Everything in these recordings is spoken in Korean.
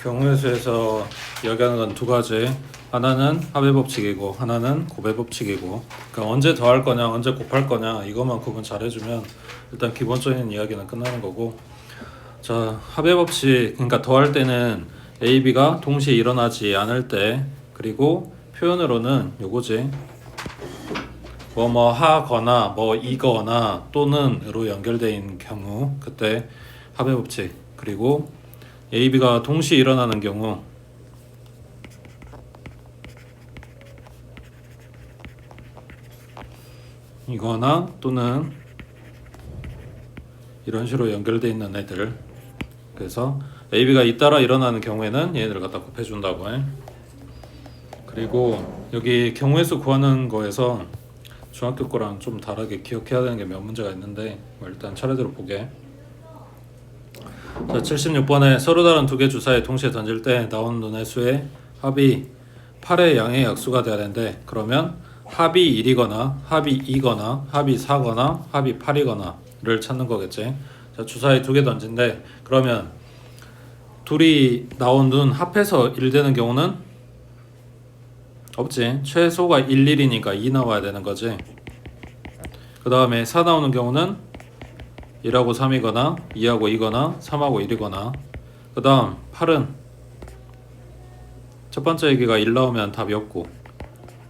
경우의 수에서 이야기하는 건 두 가지. 하나는 합의 법칙이고 하나는 곱의 법칙이고, 그러니까 언제 더할 거냐 언제 곱할 거냐 이것만 구분 잘 해주면 일단 기본적인 이야기는 끝나는 거고. 자, 합의 법칙, 그러니까 더할 때는 A, B가 동시에 일어나지 않을 때, 그리고 표현으로는 요거지, 뭐 하거나 뭐 이거나 또는으로 연결되어 있는 경우, 그때 합의 법칙. 그리고 A, B가 동시에 일어나는 경우, 이거나 또는 이런 식으로 연결되어 있는 애들. 그래서 A, B가 잇따라 일어나는 경우에는 얘네들을 갖다 곱해준다고 해. 그리고 여기 경우의 수 구하는 거에서 중학교 거랑 좀 다르게 기억해야 되는 게 몇 문제가 있는데, 일단 차례대로 보게. 자, 76번에 서로 다른 두 개 주사에 동시에 던질 때 나오는 눈의 수의 합이 8의 양의 약수가 돼야 되는데, 그러면 합이 1이거나 합이 2거나 합이 4거나 합이 8이거나를 찾는 거겠지. 자, 주사에 두 개 던진대. 그러면 둘이 나온 눈 합해서 1 되는 경우는 없지. 최소가 1, 1이니까 2 나와야 되는 거지. 그 다음에 4 나오는 경우는 1하고 3이거나 2하고 2거나 3하고 1이거나. 그 다음 8은 첫 번째 얘기가 1 나오면 답이 없고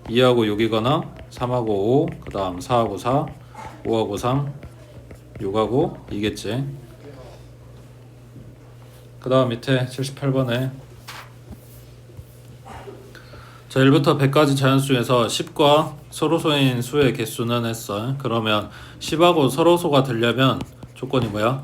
2하고 6이거나 3하고 5, 그 다음 4하고 4, 5하고 3, 6하고 2겠지. 그 다음 밑에 78번에 자, 1부터 100까지 자연수 중에서 10과 서로소인 수의 개수는 했어. 그러면 10하고 서로소가 되려면 조건이 뭐야?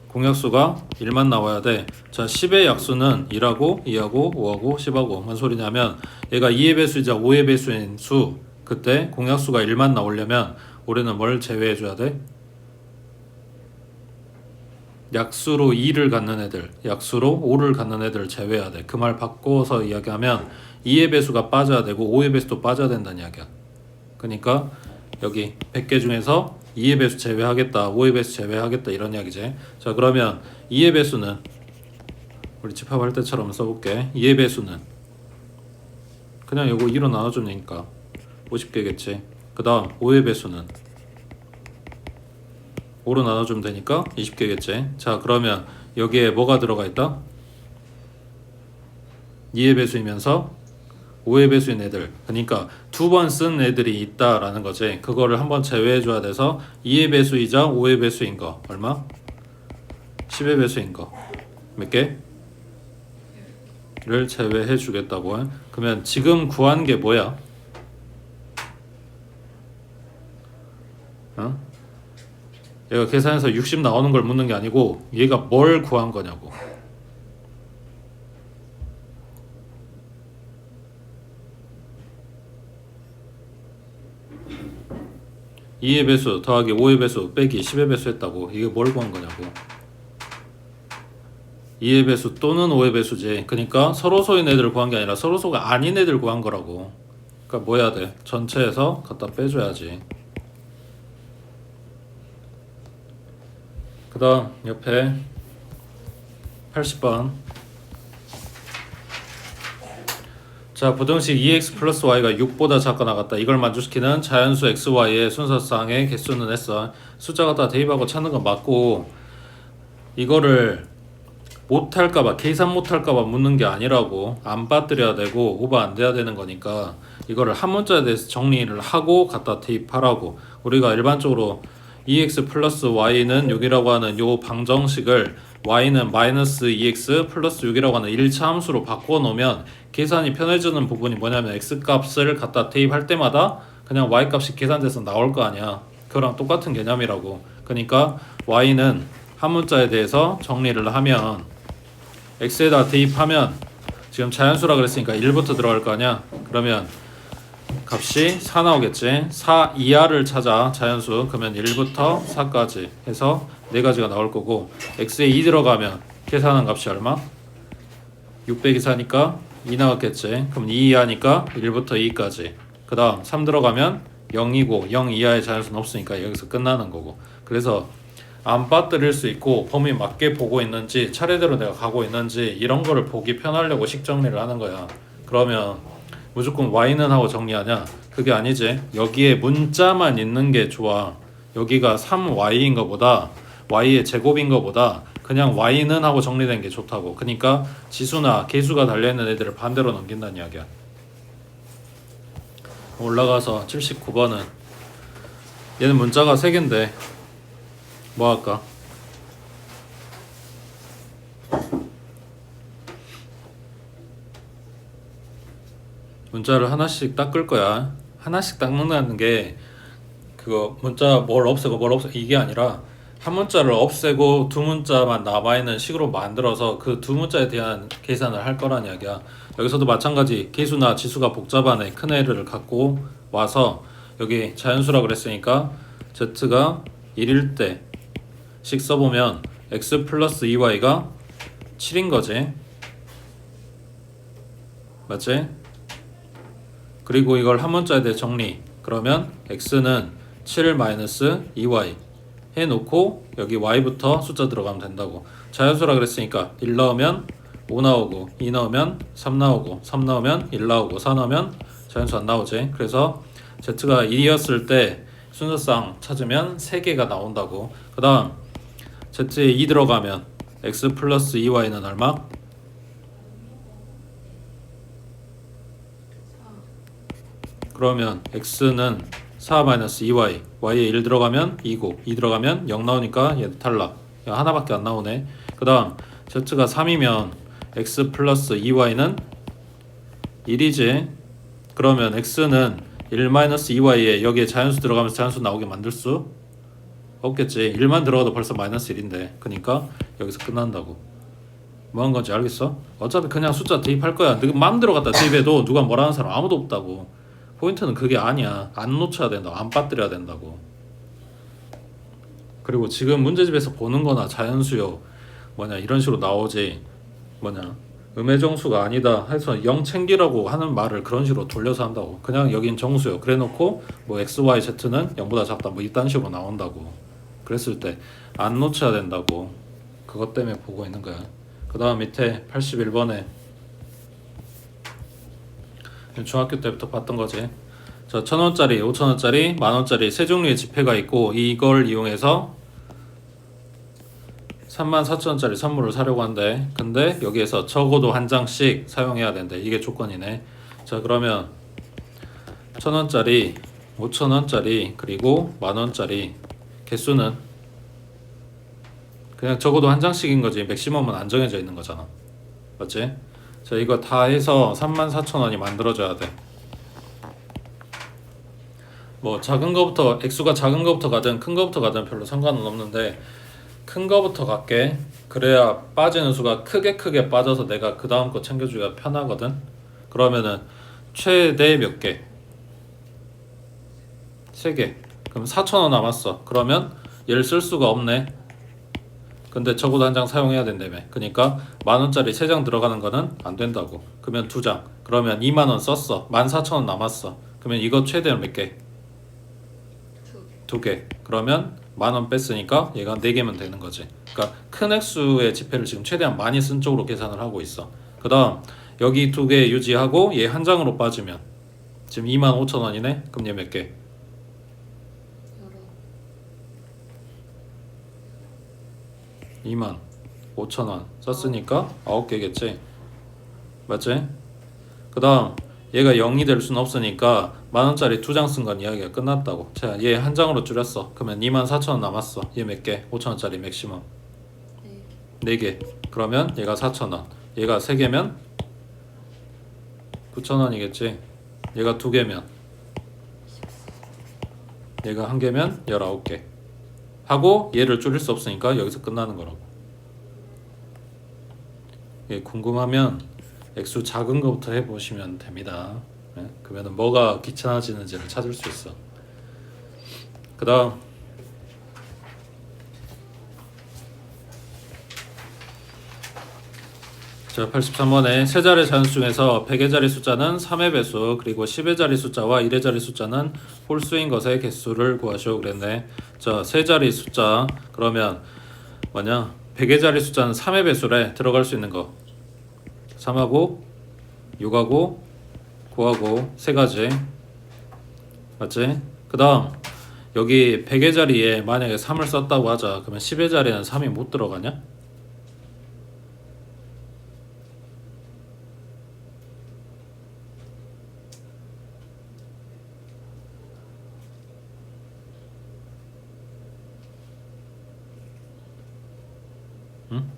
공약수가 1만 나와야 돼. 자, 10의 약수는 1하고 2하고 5하고 10하고. 뭔 소리냐면 얘가 2의 배수이자 5의 배수인 수, 그때 공약수가 1만 나오려면 우리는 뭘 제외해 줘야 돼? 약수로 2를 갖는 애들, 약수로 5를 갖는 애들을 제외해야 돼. 그 말 바꿔서 이야기하면 2의 배수가 빠져야 되고 5의 배수도 빠져야 된다는 이야기야. 그러니까 여기 100개 중에서 2의 배수 제외하겠다, 5의 배수 제외하겠다, 이런 이야기지. 자, 그러면 2의 배수는 우리 집합할 때처럼 써볼게. 2의 배수는 그냥 요거 2로 나눠주면 되니까 50개겠지. 그 다음 5의 배수는 5로 나눠주면 되니까 20개겠지. 자, 그러면 여기에 뭐가 들어가 있다? 2의 배수이면서 5의 배수인 애들, 그러니까 두 번 쓴 애들이 있다라는 거지. 그거를 한번 제외해 줘야 돼서 2의 배수이자 5의 배수인 거 얼마? 10의 배수인 거 몇 개? 를 제외해 주겠다고 해. 그러면 지금 구한 게 뭐야? 어? 얘가 계산해서 60 나오는 걸 묻는 게 아니고 얘가 뭘 구한 거냐고. 2의 배수 더하기 5의 배수 빼기 10의 배수 했다고. 이게 뭘 구한 거냐고. 2의 배수 또는 5의 배수지. 그러니까 서로소인 애들을 구한 게 아니라 서로소가 아닌 애들 구한 거라고. 그러니까 뭐 해야 돼? 전체에서 갖다 빼줘야지. 그 다음 옆에 80번. 자, 부등식 2x 플러스 y가 6보다 작거나 같다. 이걸 만족시키는 자연수 x, y의 순서상의 개수는 했어. 숫자 갖다 대입하고 찾는 건 맞고, 이거를 못할까봐, 계산 못할까봐 묻는 게 아니라고. 안 빠뜨려야 되고 오버 안 돼야 되는 거니까 이거를 한 문자에 대해서 정리를 하고 갖다 대입하라고. 우리가 일반적으로 2x 플러스 y는 6이라고 하는 요 방정식을 y는 마이너스 2x 플러스 6이라고 하는 1차 함수로 바꿔놓으면 계산이 편해지는 부분이 뭐냐면 x 값을 갖다 대입할 때마다 그냥 y 값이 계산돼서 나올 거 아니야. 그거랑 똑같은 개념이라고. 그러니까 y는 한 문자에 대해서 정리를 하면 x에다 대입하면 지금 자연수라 그랬으니까 1부터 들어갈 거 아니야. 그러면 값이 4 나오겠지. 4 이하를 찾아 자연수. 그러면 1부터 4까지 해서 4가지가 나올 거고, x에 2 들어가면 계산한 값이 얼마? 6 빼기 4니까 2 나왔겠지. 그럼 2 이하니까 1부터 2까지. 그 다음 3 들어가면 0이고 0 이하의 자연수는 없으니까 여기서 끝나는 거고. 그래서 안 빠뜨릴 수 있고 범위 맞게 보고 있는지 차례대로 내가 가고 있는지 이런 거를 보기 편하려고 식 정리를 하는 거야. 그러면 무조건 y는 하고 정리하냐? 그게 아니지. 여기에 문자만 있는 게 좋아. 여기가 3y인 거보다 y의 제곱인 거보다 그냥 y는 하고 정리된 게 좋다고. 그러니까 지수나 계수가 달려있는 애들을 반대로 넘긴다는 이야기야. 올라가서 79번은 얘는 문자가 3개인데 뭐 할까? 문자를 하나씩 닦을 거야. 하나씩 닦는다는 게 그거 문자 뭘 없애고 이게 아니라 한 문자를 없애고 두 문자만 남아있는 식으로 만들어서 그 두 문자에 대한 계산을 할 거란 이야기야. 여기서도 마찬가지 계수나 지수가 복잡한 애, 큰 애를 갖고 와서 여기 자연수라 그랬으니까 z가 1일 때 식 써보면 x 플러스 2y가 7인 거지. 맞지? 그리고 이걸 한 문자에 대해 정리. 그러면 x는 7 마이너스 2y 해놓고 여기 y부터 숫자 들어가면 된다고. 자연수라 그랬으니까 1 넣으면 5 나오고 2 넣으면 3 나오고 3 넣으면 1 나오고 4 넣으면 자연수 안 나오지. 그래서 z가 1이었을 때 순서상 찾으면 3개가 나온다고. 그 다음 z에 2 들어가면 x 플러스 2y는 얼마? 그러면 x는 4 마이너스 2y y에 1 들어가면 2고 2 들어가면 0 나오니까 얘도 탈락. 하나밖에 안 나오네. 그 다음 z가 3이면 x 플러스 2y는 1이지. 그러면 x는 1 마이너스 2y에 여기에 자연수 들어가면서 자연수 나오게 만들 수 없겠지. 1만 들어가도 벌써 마이너스 1인데 그러니까 여기서 끝난다고. 뭐 한 건지 알겠어? 어차피 그냥 숫자 대입할 거야. 너 마음대로 갖다 대입해도 누가 뭐라 하는 사람 아무도 없다고. 포인트는 그게 아니야. 안 놓쳐야 된다고. 안 빠뜨려야 된다고. 그리고 지금 문제집에서 보는 거나 자연수요 뭐냐 이런 식으로 나오지. 뭐냐 음의 정수가 아니다 해서 0 챙기라고 하는 말을 그런 식으로 돌려서 한다고. 그냥 여긴 정수요 그래 놓고 뭐 x, y, z는 0보다 작다 뭐 이딴 식으로 나온다고. 그랬을 때 안 놓쳐야 된다고. 그것 때문에 보고 있는 거야. 그 다음 밑에 81번에 중학교 때부터 봤던 거지. 자, 1,000원짜리, 5,000원짜리, 만원짜리 세 종류의 지폐가 있고 이걸 이용해서 34,000원짜리 선물을 사려고 한대. 근데 여기에서 적어도 한 장씩 사용해야 된대. 이게 조건이네. 자, 그러면 1,000원짜리, 5,000원짜리, 그리고 만원짜리 개수는 그냥 적어도 한 장씩인 거지. 맥시멈은 안 정해져 있는 거잖아. 맞지? 자, 이거 다 해서 34,000원이 만들어져야 돼. 뭐 작은 거부터 액수가 작은 거부터 가든 큰 거부터 가든 별로 상관은 없는데 큰 거부터 갈게. 그래야 빠지는 수가 크게 빠져서 내가 그 다음 거 챙겨주기가 편하거든. 그러면은 최대 몇 개? 3개. 그럼 4,000원 남았어. 그러면 얘를 쓸 수가 없네. 근데 적어도 한 장 사용해야 된다며. 그러니까 만원짜리 3장 들어가는 거는 안 된다고. 그러면 2장. 그러면 2만원 썼어. 14,000원 남았어. 그러면 이거 최대는 몇 개? 2개. 그러면 만원 뺐으니까 얘가 4개면 되는 거지. 그러니까 큰 액수의 지폐를 지금 최대한 많이 쓴 쪽으로 계산을 하고 있어. 그 다음 여기 2개 유지하고 얘 한 장으로 빠지면 지금 25,000원이네. 그럼 얘 몇 개? 25,000원 썼으니까 9개겠지. 맞지? 그 다음 얘가 0이 될 수는 없으니까 만원짜리 2장 쓴 건 이야기가 끝났다고. 자, 얘 한 장으로 줄였어. 그러면 24,000원 남았어. 얘 몇 개? 5,000원짜리 맥시멈 4개. 그러면 얘가 4,000원. 얘가 3개면 9,000원이겠지. 얘가 2개면 얘가 1개면 19개 하고 얘를 줄일 수 없으니까 여기서 끝나는 거라고. 예, 궁금하면 액수 작은 거부터 해보시면 됩니다. 네? 그러면 뭐가 귀찮아지는지를 찾을 수 있어. 그 다음 자, 83번에 세 자리 자연수 중에서 100의 자리 숫자는 3의 배수, 그리고 10의 자리 숫자와 1의 자리 숫자는 홀수인 것의 개수를 구하시오 그랬네. 자, 세 자리 숫자 그러면 뭐냐? 100의 자리 숫자는 3의 배수래. 들어갈 수 있는 거 3하고 6하고 9하고 세 가지 맞지? 그 다음 여기 100의 자리에 만약에 3을 썼다고 하자. 그러면 10의 자리에는 3이 못 들어가냐? 응?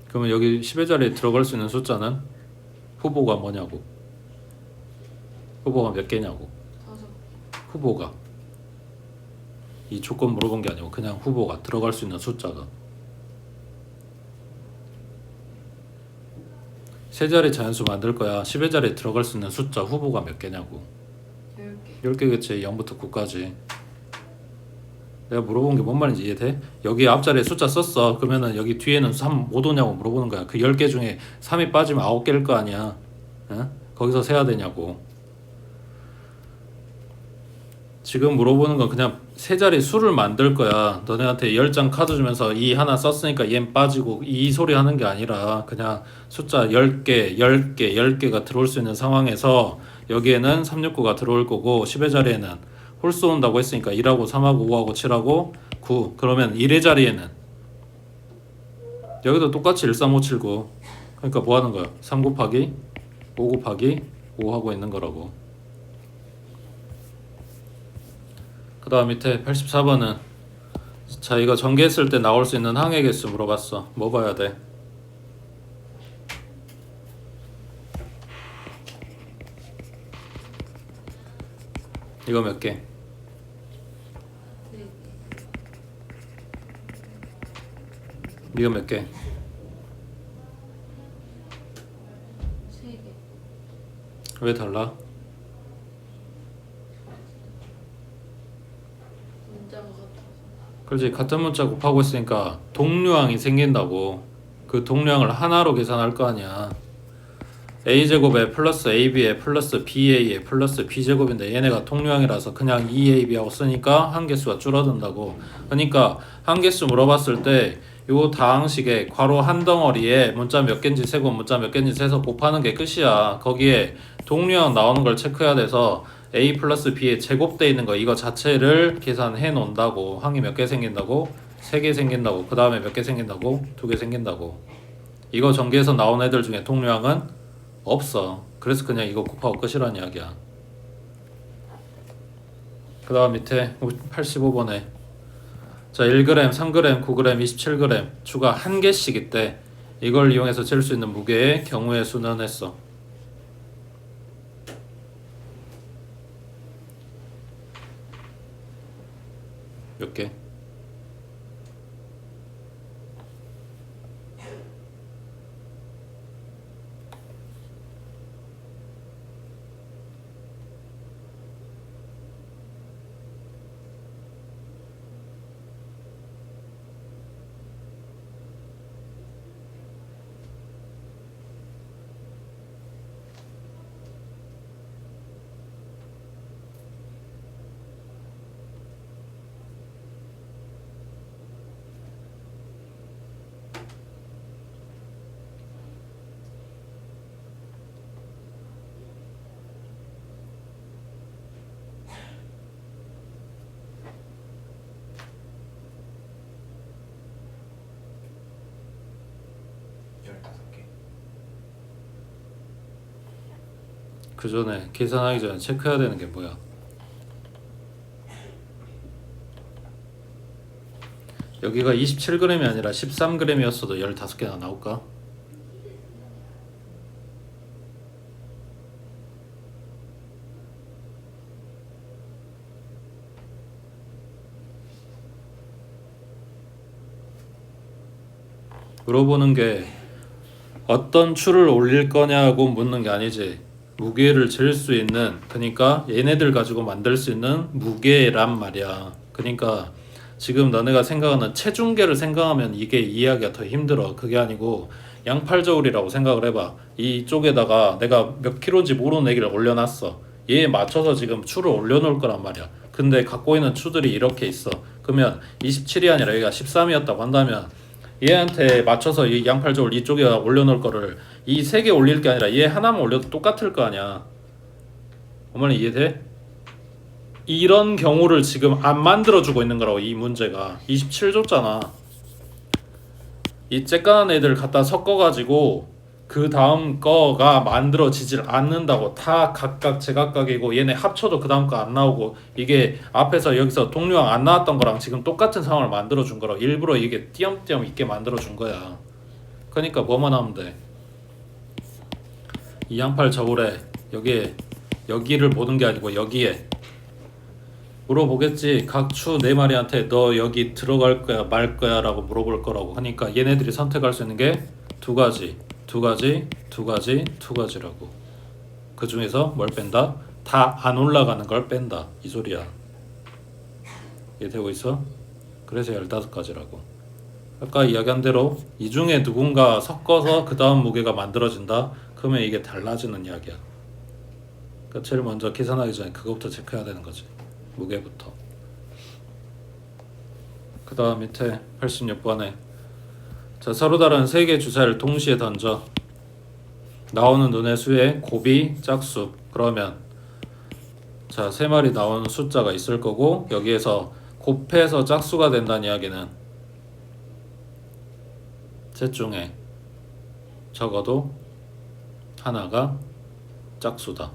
그러면 여기 10의 자리에 들어갈 수 있는 숫자는 후보가 뭐냐고. 후보가 몇 개냐고. 후보가 이 조건 물어본 게 아니고 그냥 후보가 들어갈 수 있는 숫자가 세 자리 자연수 만들 거야. 10의 자리에 들어갈 수 있는 숫자 후보가 몇 개냐고. 10개. 10개겠지. 0부터 9까지. 내가 물어본 게 뭔 말인지 이해돼? 여기 앞자리에 숫자 썼어. 그러면은 여기 뒤에는 3 못 오냐고 물어보는 거야. 그 10개 중에 3이 빠지면 9개일 거 아니야. 어? 거기서 세야 되냐고. 지금 물어보는 건 그냥 세 자리 수를 만들 거야. 너네한테 10장 카드 주면서 이 하나 썼으니까 얘는 빠지고 이 소리 하는 게 아니라 그냥 숫자 10개, 10개, 10개가 들어올 수 있는 상황에서 여기에는 369가 들어올 거고 10의 자리에는 홀수 온다고 했으니까 1하고 3하고 5하고 7하고 9 그러면 1의 자리에는 여기도 똑같이 13579 그러니까 뭐 하는 거야? 3 곱하기 5 곱하기 5 하고 있는 거라고. 그 다음 밑에 84번은 자 이거 전개했을 때 나올 수 있는 항의 개수 물어봤어. 뭐 봐야 돼? 이거 몇 개? 이거 몇 개? 3개. 왜 달라? 문자가 같아서. 그렇지. 같은 문자 곱하고 있으니까 동류항이 생긴다고. 그 동류항을 하나로 계산할 거 아니야. a제곱에 플러스 ab에 플러스 ba에 플러스 b제곱인데 얘네가 동류항이라서 그냥 2ab하고 쓰니까 한개수가 줄어든다고. 그러니까 한개수 물어봤을 때 요 다항식에 괄호 한 덩어리에 문자 몇 개인지 세고 문자 몇 개인지 세서 곱하는 게 끝이야. 거기에 동류항 나오는 걸 체크해야 돼서 a 플러스 b에 제곱돼 있는 거 이거 자체를 계산해 놓는다고. 항이 몇 개 생긴다고? 3개 생긴다고. 그 다음에 몇 개 생긴다고? 2개 생긴다고. 이거 전개해서 나온 애들 중에 동류항은 없어. 그래서 그냥 이거 곱하고 끝이란 이야기야. 그 다음 밑에 85번에 자 1g, 3g, 9g, 27g 추가 한 개씩 있대. 이걸 이용해서 잴 수 있는 무게의 경우의 수는 했어. 몇 개? 그 전에 계산하기 전에 체크해야 되는 게 뭐야? 여기가 27g이 아니라 13g이었어도 15개나 나올까? 물어보는 게 어떤 추를 올릴 거냐고 묻는 게 아니지. 무게를 잴 수 있는, 그러니까 얘네들 가지고 만들 수 있는 무게란 말이야. 그러니까 지금 너네가 생각하는 체중계를 생각하면 이게 이해하기가 더 힘들어. 그게 아니고 양팔저울이라고 생각을 해봐. 이쪽에다가 내가 몇 킬로인지 모르는 애기를 올려놨어. 얘에 맞춰서 지금 추를 올려놓을 거란 말이야. 근데 갖고 있는 추들이 이렇게 있어. 그러면 27이 아니라 얘가 13이었다고 한다면 얘한테 맞춰서 이 양팔저울 이쪽에 올려놓을 거를 이 세 개 올릴 게 아니라 얘 하나만 올려도 똑같을 거 아니야. 어머니 이해돼? 이런 경우를 지금 안 만들어주고 있는 거라고. 이 문제가 27 줬잖아. 이 쬐까는 애들 갖다 섞어가지고 그 다음 거가 만들어지질 않는다고. 다 각각 제각각이고 얘네 합쳐도 그 다음 거 안 나오고 이게 앞에서 여기서 동류왕 안 나왔던 거랑 지금 똑같은 상황을 만들어준 거라고. 일부러 이게 띄엄띄엄 있게 만들어준 거야. 그러니까 뭐만 하면 돼. 이 양팔 저울에 여기를 보는 게 아니고 여기에 물어보겠지. 각추 네 마리한테 너 여기 들어갈 거야 말 거야 라고 물어볼 거라고 하니까 얘네들이 선택할 수 있는 게 두 가지라고. 그 중에서 뭘 뺀다? 다 안 올라가는 걸 뺀다 이 소리야. 이해되고 있어? 그래서 15가지라고. 아까 이야기한 대로 이 중에 누군가 섞어서 그 다음 무게가 만들어진다. 그러면 이게 달라지는 이야기야. 그러니까 제일 먼저 계산하기 전에 그거부터 체크해야 되는 거지. 무게부터. 그 다음 밑에 86번에 자, 서로 다른 세 개 주사를 동시에 던져 나오는 눈의 수의 곱이 짝수. 그러면 자, 세 마리 나오는 숫자가 있을 거고 여기에서 곱해서 짝수가 된다는 이야기는 셋 중에 적어도 하나가 짝수다.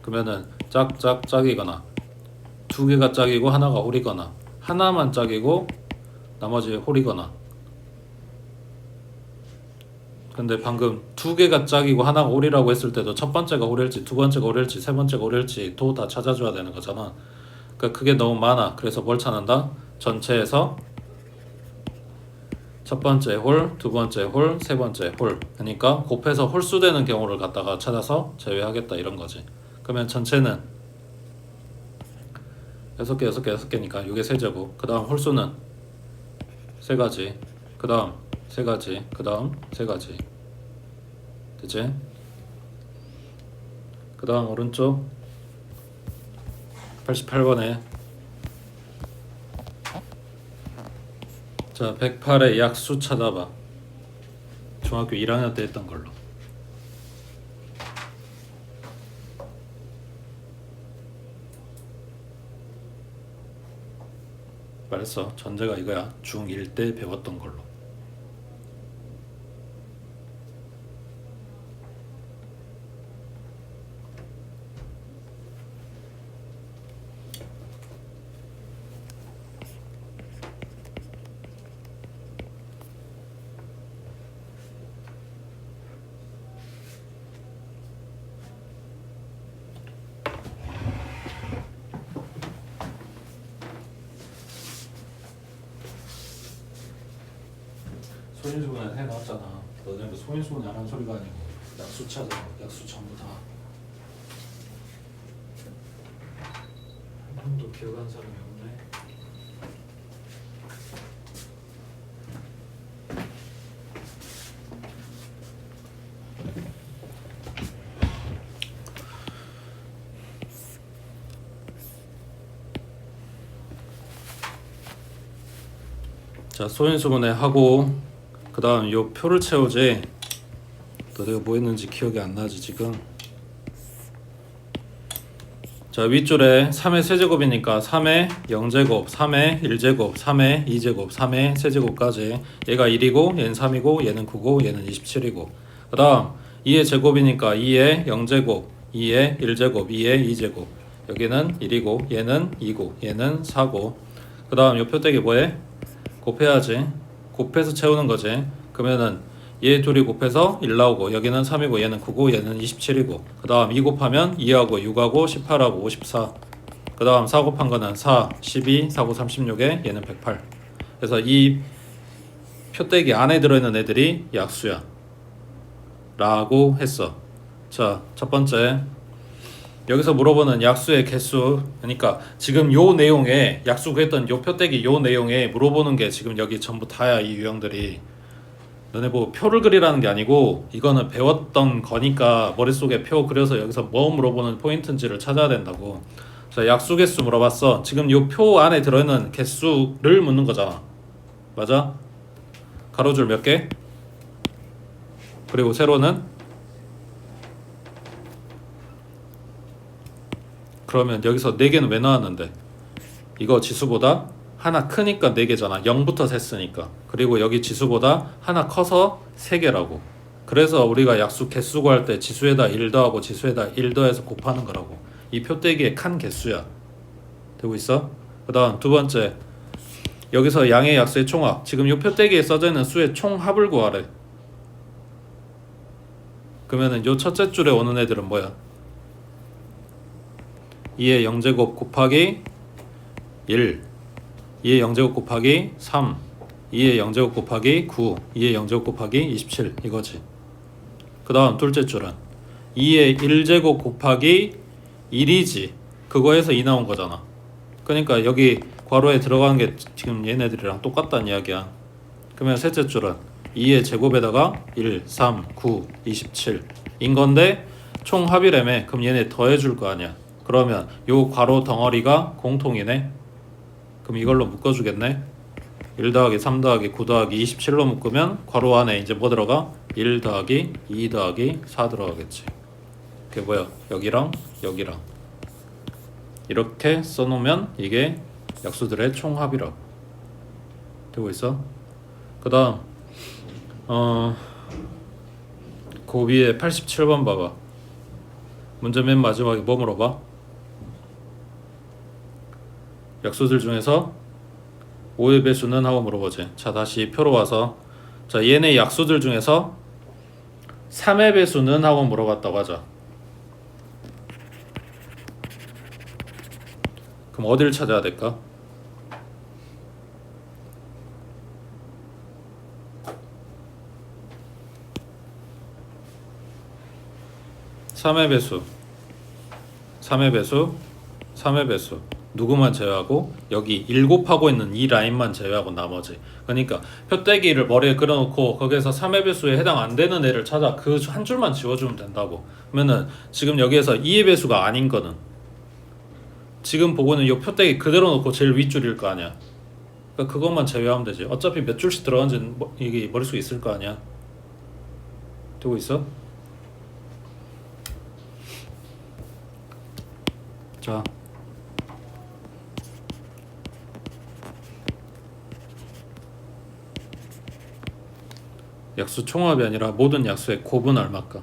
그러면은 짝이거나 두 개가 짝이고 하나가 홀이거나 하나만 짝이고 나머지 홀이거나. 근데 방금 두 개가 짝이고 하나가 홀이라고 했을 때도 첫 번째가 홀일지 두 번째가 홀일지 세 번째가 홀일지 도 다 찾아줘야 되는 거잖아. 그러니까 그게 너무 많아. 그래서 뭘 찾는다? 전체에서 첫 번째 홀, 두 번째 홀, 세 번째 홀. 그러니까 곱해서 홀수 되는 경우를 갖다가 찾아서 제외하겠다 이런 거지. 그러면 전체는 6개니까 이게 세제곱. 그 다음 홀수는 3가지. 그 다음 3가지. 그 다음 3가지. 됐지? 그 다음 오른쪽 88번에 자 108의 약수 찾아봐. 중학교 1학년 때 했던 걸로. 말했어. 전제가 이거야. 중1 때 배웠던 걸로. 소인수분해 해놨잖아. 너네 그 소인수분해 하는 소리가 아니고 약수 찾아. 약수 전부 다. 한 번도 기억하는 사람이 없네. 자, 소인수분해 하고 그 다음 요 표를 채우지. 또 내가 뭐 했는지 기억이 안 나지 지금. 자, 윗줄에 3의 세제곱이니까 3의 0제곱, 3의 1제곱, 3의 2제곱, 3의 세제곱까지. 얘가 1이고 얘는 3이고 얘는 9고 얘는 27이고. 그 다음 2의 제곱이니까 2의 0제곱, 2의 1제곱, 2의 2제곱. 여기는 1이고 얘는 2고 얘는 4고. 그 다음 요 표대기 뭐해? 곱해야지. 곱해서 채우는 거지. 그러면은 얘 둘이 곱해서 1 나오고 여기는 3이고 얘는 9고 얘는 27이고 그 다음 2 곱하면 2하고 6하고 18하고 54. 그 다음 4 곱한 거는 4, 12, 4, 9, 36에 얘는 108. 그래서 이 표대기 안에 들어있는 애들이 약수야 라고 했어. 자, 첫 번째 여기서 물어보는 약수의 개수, 그러니까 지금 요 내용에 약수 구했던 요 표떼기 요 내용에 물어보는 게 지금 여기 전부 다야. 이 유형들이 너네 뭐 표를 그리라는 게 아니고 이거는 배웠던 거니까 머릿속에 표 그려서 여기서 뭐 물어보는 포인트인지를 찾아야 된다고. 자, 약수 개수 물어봤어. 지금 요 표 안에 들어있는 개수를 묻는 거잖아. 맞아? 가로줄 몇 개? 그리고 세로는? 그러면 여기서 4개는 왜 나왔는데? 이거 지수보다 하나 크니까 4개잖아. 0부터 셌으니까. 그리고 여기 지수보다 하나 커서 3개라고. 그래서 우리가 약수 개수 구할 때 지수에다 1 더하고 지수에다 1 더해서 곱하는 거라고. 이 표대기의 칸 개수야. 되고 있어? 그 다음 두 번째, 여기서 양의 약수의 총합. 지금 이 표대기에 써져 있는 수의 총합을 구하래. 그러면은 요 첫째 줄에 오는 애들은 뭐야? 2의 0제곱 곱하기 1, 2의 0제곱 곱하기 3, 2의 0제곱 곱하기 9, 2의 0제곱 곱하기 27 이거지. 그 다음 둘째 줄은 2의 1제곱 곱하기 1이지. 그거에서 2 나온 거잖아. 그러니까 여기 괄호에 들어가는 게 지금 얘네들이랑 똑같다는 이야기야. 그러면 셋째 줄은 2의 제곱에다가 1, 3, 9, 27인 건데 총합이라며. 그럼 얘네 더해줄 거 아니야. 그러면 요 괄호 덩어리가 공통이네. 그럼 이걸로 묶어주겠네. 1 더하기 3 더하기 9 더하기 27로 묶으면 괄호 안에 이제 뭐 들어가? 1 더하기 2 더하기 4 들어가겠지. 그게 뭐야? 여기랑 여기랑 이렇게 써놓으면 이게 약수들의 총합이라고. 되고 있어? 그 다음 그 위에 87번 봐봐. 문제 맨 마지막에 뭐 물어봐? 약수들 중에서 5의 배수는 하고 물어보지. 자, 다시 표로 와서, 자, 얘네 약수들 중에서 3의 배수는 하고 물어봤다고 하자. 그럼 어디를 찾아야 될까? (3의 배수) 3의 배수 3의 배수 누구만 제외하고 여기 1 곱하고 있는 이 라인만 제외하고 나머지. 그러니까 표대기를 머리에 그려놓고 거기에서 3의 배수에 해당 안 되는 애를 찾아 그 한 줄만 지워주면 된다고. 그러면은 지금 여기에서 2의 배수가 아닌 거는 지금 보고 있는 이 표대기 그대로 놓고 제일 윗줄일 거 아니야. 그러니까 그것만 제외하면 되지. 어차피 몇 줄씩 들어간지는 이게 머릿속에 있을 거 아니야. 되고 있어? 자, 약수 총합이 아니라 모든 약수의 곱은 얼마까?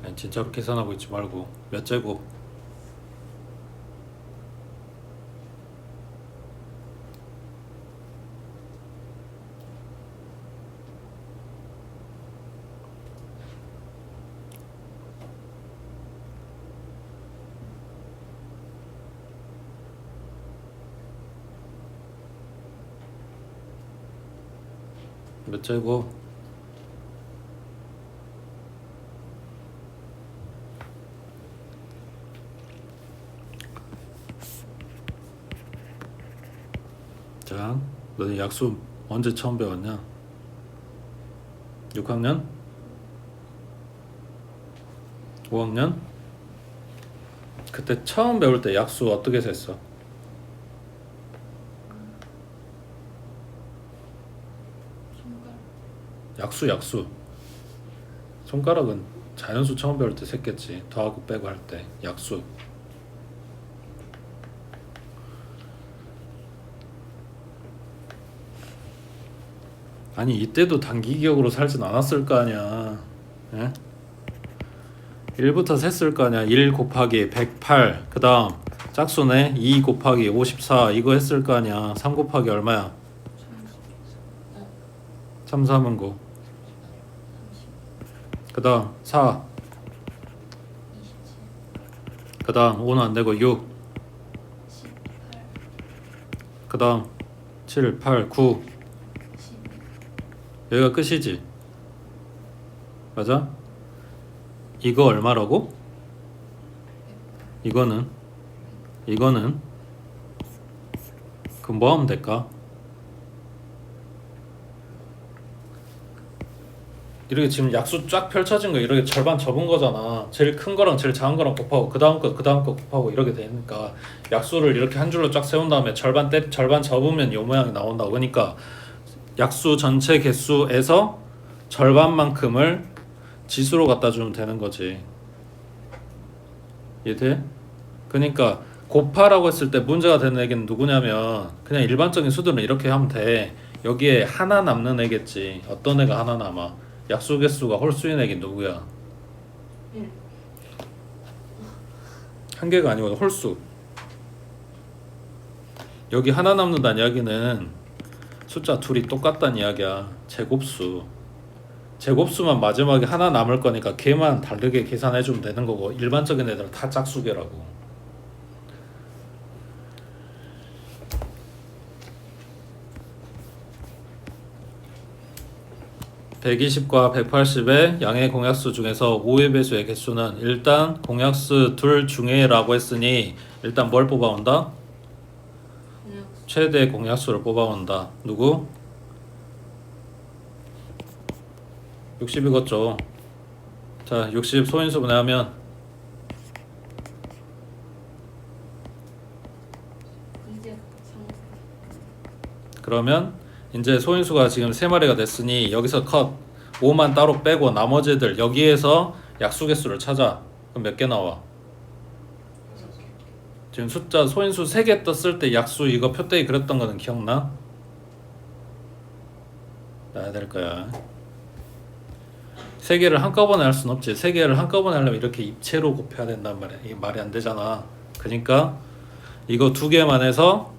아니, 진짜로 계산하고 있지 말고 몇 제곱? 몇 제곱? 자, 너네 약수 언제 처음 배웠냐? 6학년? 5학년? 그때 처음 배울 때 약수 어떻게 셌어? 손가락. 약수 손가락은 자연수 처음 배울 때 셌겠지. 더하고 빼고 할 때 약수. 아니 이때도 단기 기억으로 살진 않았을 거 아니야. 예? 1부터 셌을 거 아니야. 1 곱하기 108. 그 다음 짝수네. 2 곱하기 54 이거 했을 거 아니야. 3 곱하기 얼마야? 3, 3은 9. 그 다음 4. 그 다음 5는 안되고 6, 18, 그 다음 7, 8, 9 10, 여기가 끝이지. 맞아? 이거 얼마라고? 이거는 그럼 뭐 하면 될까? 이렇게 지금 약수 쫙 펼쳐진 거 이렇게 절반 접은 거잖아. 제일 큰 거랑 제일 작은 거랑 곱하고 그 다음 거 곱하고 이렇게 되니까 약수를 이렇게 한 줄로 쫙 세운 다음에 절반 접으면 요 모양이 나온다고. 그러니까 약수 전체 개수에서 절반만큼을 지수로 갖다 주면 되는 거지. 이해돼? 그러니까 곱하라고 했을 때 문제가 되는 애기는 누구냐면 그냥 일반적인 수들은 이렇게 하면 돼. 여기에 하나 남는 애겠지. 어떤 애가 하나 남아? 약수 개수가 홀수인 애기 누구야? 1, 한 개가 아니고 홀수. 여기 하나 남는다는 이야기는 숫자 둘이 똑같다는 이야기야. 제곱수만 마지막에 하나 남을 거니까 걔만 다르게 계산해주면 되는 거고 일반적인 애들은 다 짝수개라고. 120과 180의 양의 공약수 중에서 5의 배수의 개수는 일단 공약수 둘 중에라고 했으니 일단 뭘 뽑아온다? 공약 최대 공약수를 뽑아온다. 누구? 60이겠죠. 자, 60 소인수 분해하면 이제 상 그러면 이제 소인수가 지금 3마리가 됐으니 여기서 컷 5만 따로 빼고 나머지 애들 여기에서 약수 개수를 찾아. 그럼 몇 개 나와? 지금 숫자 소인수 3개 떴을 때 약수 이거 표대기 그렸던 거는 기억나? 나야 될 거야. 3개를 한꺼번에 할 순 없지. 3개를 한꺼번에 하려면 이렇게 입체로 곱해야 된단 말이야. 이게 말이 안 되잖아. 그러니까 이거 2개만 해서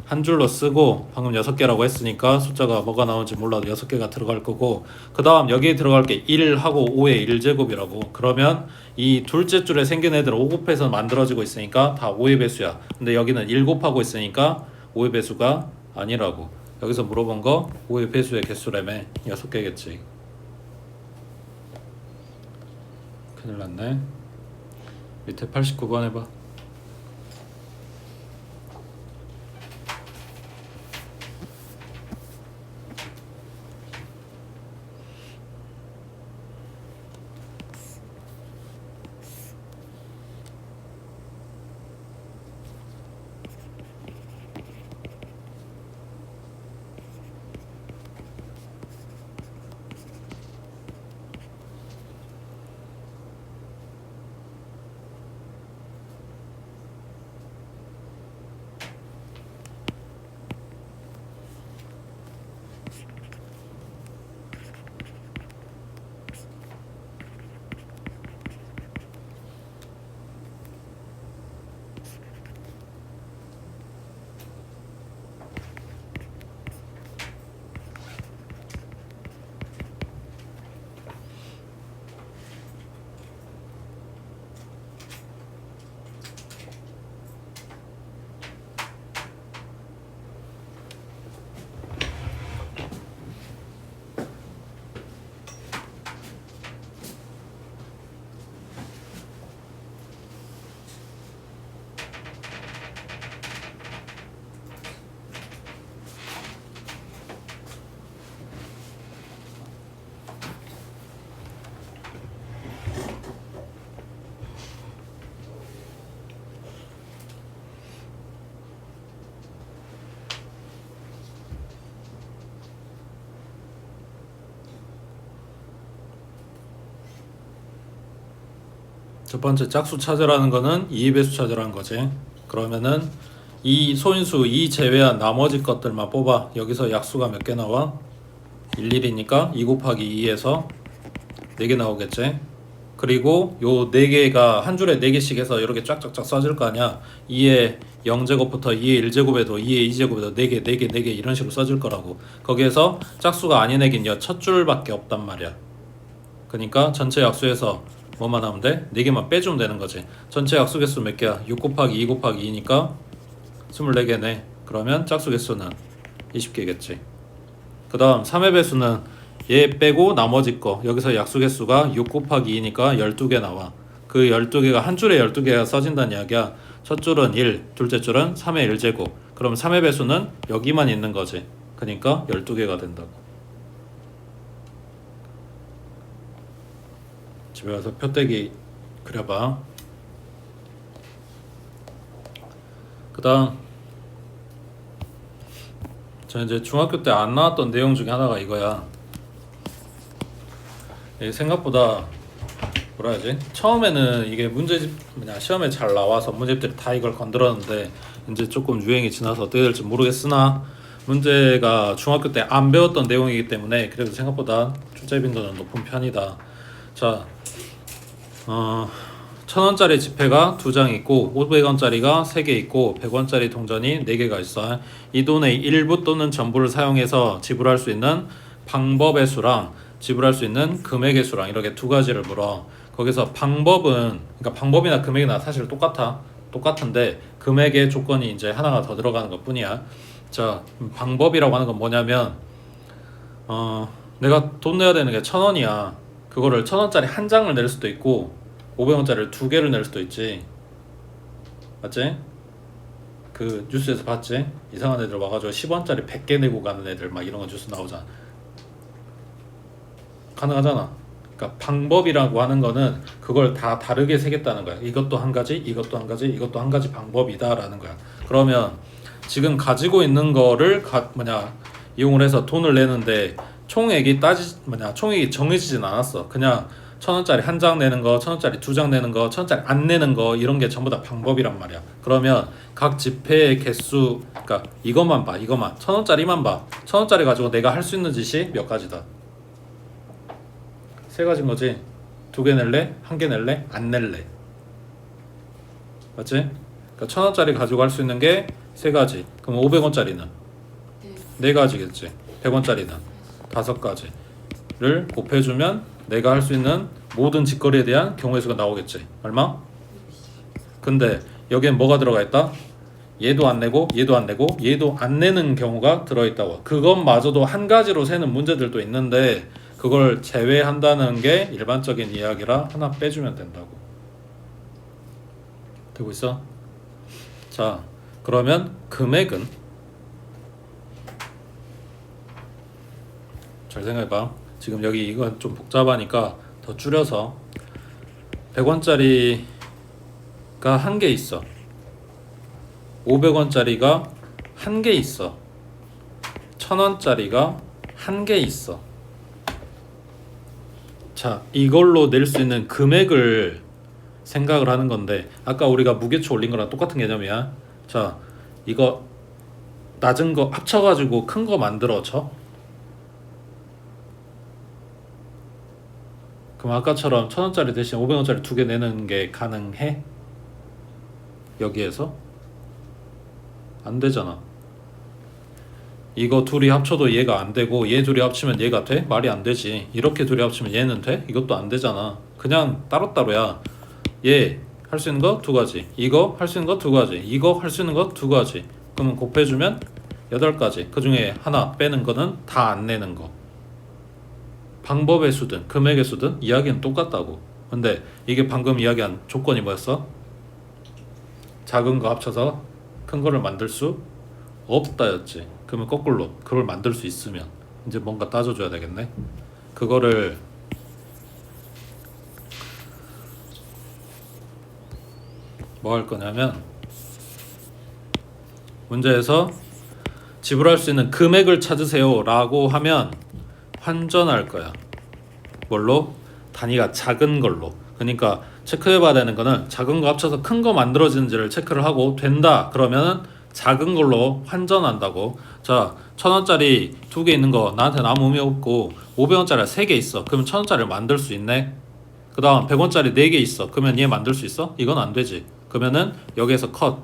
한 줄로 쓰고 방금 6개라고 했으니까 숫자가 뭐가 나오는지 몰라도 6개가 들어갈 거고 그 다음 여기에 들어갈 게 1하고 5의 1제곱이라고. 그러면 이 둘째 줄에 생긴 애들은 5 곱해서 만들어지고 있으니까 다 5의 배수야. 근데 여기는 1 곱하고 있으니까 5의 배수가 아니라고. 여기서 물어본 거 5의 배수의 개수라며 6개겠지. 큰일 났네. 밑에 89번 해봐. 첫 번째 짝수 찾으라는 거는 2의 배수 찾으라는 거지. 그러면은 이 소인수 2 제외한 나머지 것들만 뽑아. 여기서 약수가 몇 개 나와? 11이니까 2 곱하기 2에서 4개 나오겠지. 그리고 요 4개가 한 줄에 4개씩 해서 이렇게 쫙쫙쫙 써질 거 아니야. 2의 0제곱부터 2의 1제곱에도 2의 2제곱에도 4개 4개 4개 이런 식으로 써질 거라고. 거기에서 짝수가 아닌 애긴 첫 줄밖에 없단 말이야. 그러니까 전체 약수에서 뭐만 하면 돼? 4개만 빼주면 되는 거지. 전체 약수 개수 몇 개야? 6 곱하기 2 곱하기 2니까 24개네. 그러면 짝수 개수는 20개겠지. 그 다음 3의 배수는 얘 빼고 나머지 거, 여기서 약수 개수가 6 곱하기 2니까 12개 나와. 그 12개가 한 줄에 12개가 써진다는 이야기야. 첫 줄은 1, 둘째 줄은 3의 1제곱. 그럼 3의 배수는 여기만 있는 거지. 그러니까 12개가 된다고. 집에 가서 표떼기 그려봐. 그 다음 저 이제 중학교 때 안 나왔던 내용 중에 하나가 이거야. 이게 생각보다 뭐라 해야지? 처음에는 이게 문제집 시험에 잘 나와서 문제집들이 다 이걸 건드렸는데 이제 조금 유행이 지나서 어떻게 될지 모르겠으나 문제가 중학교 때 안 배웠던 내용이기 때문에 그래도 생각보다 출제 빈도는 높은 편이다. 자, 1000원짜리 지폐가 2장 있고 500원짜리가 3개 있고 100원짜리 동전이 4개가 있어. 이 돈의 일부 또는 전부를 사용해서 지불할 수 있는 방법의 수랑 지불할 수 있는 금액의 수랑 이렇게 두 가지를 물어. 거기서 방법은 그러니까 방법이나 금액이나 사실 똑같은데 금액의 조건이 이제 하나가 더 들어가는 것뿐이야. 자, 방법이라고 하는 건 뭐냐면 내가 돈 내야 되는 게 1000원이야. 그거를 1000원짜리 한 장을 낼 수도 있고 500원짜리를 2개를 낼 수도 있지. 맞지? 그 뉴스에서 봤지? 이상한 애들 와가지고 10원짜리 100개 내고 가는 애들 막 이런 거 뉴스 나오잖아. 가능하잖아. 그러니까 방법이라고 하는 거는 그걸 다 다르게 세겠다는 거야. 이것도 한 가지, 이것도 한 가지, 이것도 한 가지 방법이다라는 거야. 그러면 지금 가지고 있는 거를 이용을 해서 돈을 내는데 총액이 정해지진 않았어. 그냥 1000원짜리 한 장 내는 거, 1000원짜리 2장 내는 거, 1000원짜리 안 내는 거 이런 게 전부 다 방법이란 말이야. 그러면 각 지폐의 개수, 그러니까 이것만 봐, 이것만 1000원짜리만 봐. 1000원짜리 가지고 내가 할 수 있는 짓이 몇 가지다. 3가지인 거지. 2개 낼래? 1개 낼래? 안 낼래? 맞지? 그러니까 1000원짜리 가지고 할 수 있는 게 3가지. 그럼 500원짜리는 4가지겠지. 100원짜리는 5가지를 곱해주면 내가 할 수 있는 모든 직거래에 대한 경우의 수가 나오겠지. 얼마? 근데 여기엔 뭐가 들어가 있다? 얘도 안 내고 얘도 안 내고 얘도 안 내는 경우가 들어있다고. 그것마저도 한 가지로 세는 문제들도 있는데 그걸 제외한다는 게 일반적인 이야기라 하나 빼주면 된다고. 되고 있어? 자, 그러면 금액은 잘 생각해봐. 지금 여기 이건 좀 복잡하니까 더 줄여서 100원짜리가 한 개 있어. 500원짜리가 한 개 있어. 1000원짜리가 한 개 있어. 자, 이걸로 낼 수 있는 금액을 생각을 하는 건데 아까 우리가 무게초 올린 거랑 똑같은 개념이야. 자, 이거 낮은 거 합쳐가지고 큰 거 만들어줘. 그럼 아까처럼 1000원짜리 대신 500원짜리 2개 내는 게 가능해? 여기에서? 안 되잖아. 이거 둘이 합쳐도 얘가 안 되고 얘 둘이 합치면 얘가 돼? 말이 안 되지. 이렇게 둘이 합치면 얘는 돼? 이것도 안 되잖아. 그냥 따로따로야. 얘 할 수 있는 거 2가지, 이거 할 수 있는 거 2가지, 이거 할 수 있는 거 2가지. 그러면 곱해주면 8가지. 그 중에 하나 빼는 거는 다 안 내는 거. 방법의 수든 금액의 수든 이야기는 똑같다고. 근데 이게 방금 이야기한 조건이 뭐였어? 작은 거 합쳐서 큰 거를 만들 수 없다였지. 그러면 거꾸로 그걸 만들 수 있으면 이제 뭔가 따져줘야 되겠네. 그거를 뭐 할 거냐면 문제에서 지불할 수 있는 금액을 찾으세요 라고 하면 환전할 거야. 뭘로? 단위가 작은 걸로. 그러니까 체크해봐야 되는 거는 작은 거 합쳐서 큰 거 만들어지는지를 체크를 하고 된다 그러면은 작은 걸로 환전한다고. 자, 1000원짜리 2개 있는 거 나한테는 아무 의미 없고 500원짜리 3개 있어. 그러면 1000원짜리를 만들 수 있네. 그 다음 100원짜리 4개 있어. 그러면 얘 만들 수 있어? 이건 안 되지. 그러면은 여기에서 컷.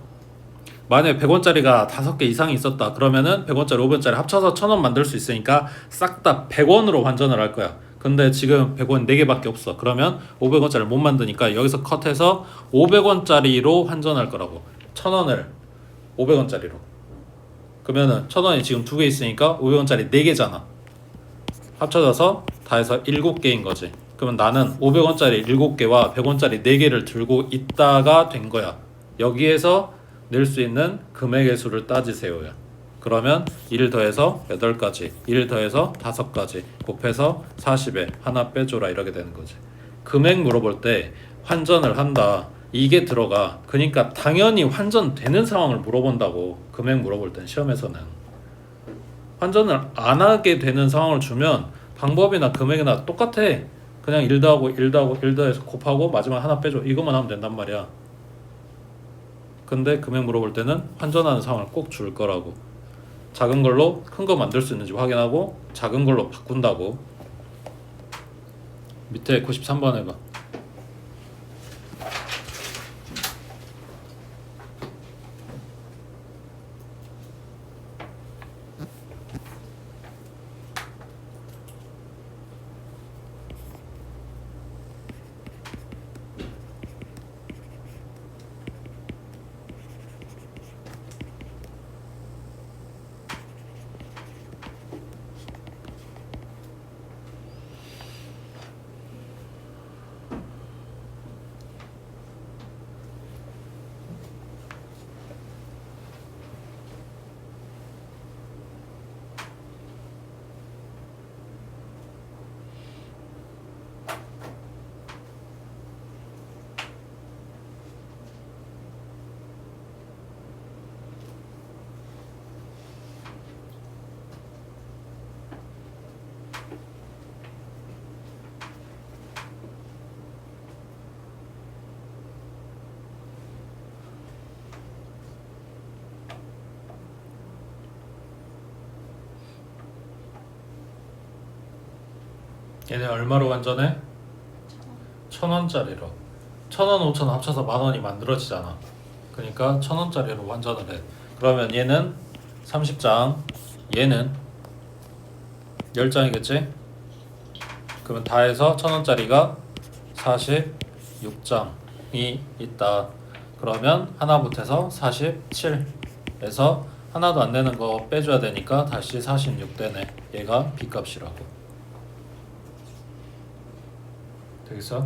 만약에 100원짜리가 5개 이상이 있었다 그러면은 100원짜리 500원짜리 합쳐서 1000원 만들 수 있으니까 싹 다 100원으로 환전을 할 거야. 근데 지금 100원 4개밖에 없어. 그러면 500원짜리 못 만드니까 여기서 컷해서 500원짜리로 환전할 거라고. 1000원을 500원짜리로. 그러면은 1000원이 지금 2개 있으니까 500원짜리 4개잖아. 합쳐져서 다 해서 7개인 거지. 그러면 나는 500원짜리 7개와 100원짜리 4개를 들고 있다가 된 거야. 여기에서 낼 수 있는 금액의 수를 따지세요야. 그러면 1 더해서 8가지, 1 더해서 5가지 곱해서 40에 하나 빼줘라 이렇게 되는 거지. 금액 물어볼 때 환전을 한다. 이게 들어가. 그러니까 당연히 환전되는 상황을 물어본다고. 금액 물어볼 땐 시험에서는. 환전을 안 하게 되는 상황을 주면 방법이나 금액이나 똑같아. 그냥 1 더하고 1 더하고 1 더해서 곱하고 마지막 하나 빼줘. 이것만 하면 된단 말이야. 근데 금액 물어볼 때는 환전하는 상황을 꼭 줄 거라고. 작은 걸로 큰 거 만들 수 있는지 확인하고 작은 걸로 바꾼다고. 밑에 93번 해봐. 얘네 얼마로 환전해? 1000원짜리로. 1000원, 5000원 합쳐서 10,000원이 만들어지잖아. 그러니까 1000원짜리로 환전을 해. 그러면 얘는 30장, 얘는 10장이겠지? 그러면 다 해서 1000원짜리가 46장이 있다. 그러면 하나 붙여서 47에서 하나도 안 되는 거 빼줘야 되니까 다시 46 되네. 얘가 B값이라고. 되겠어?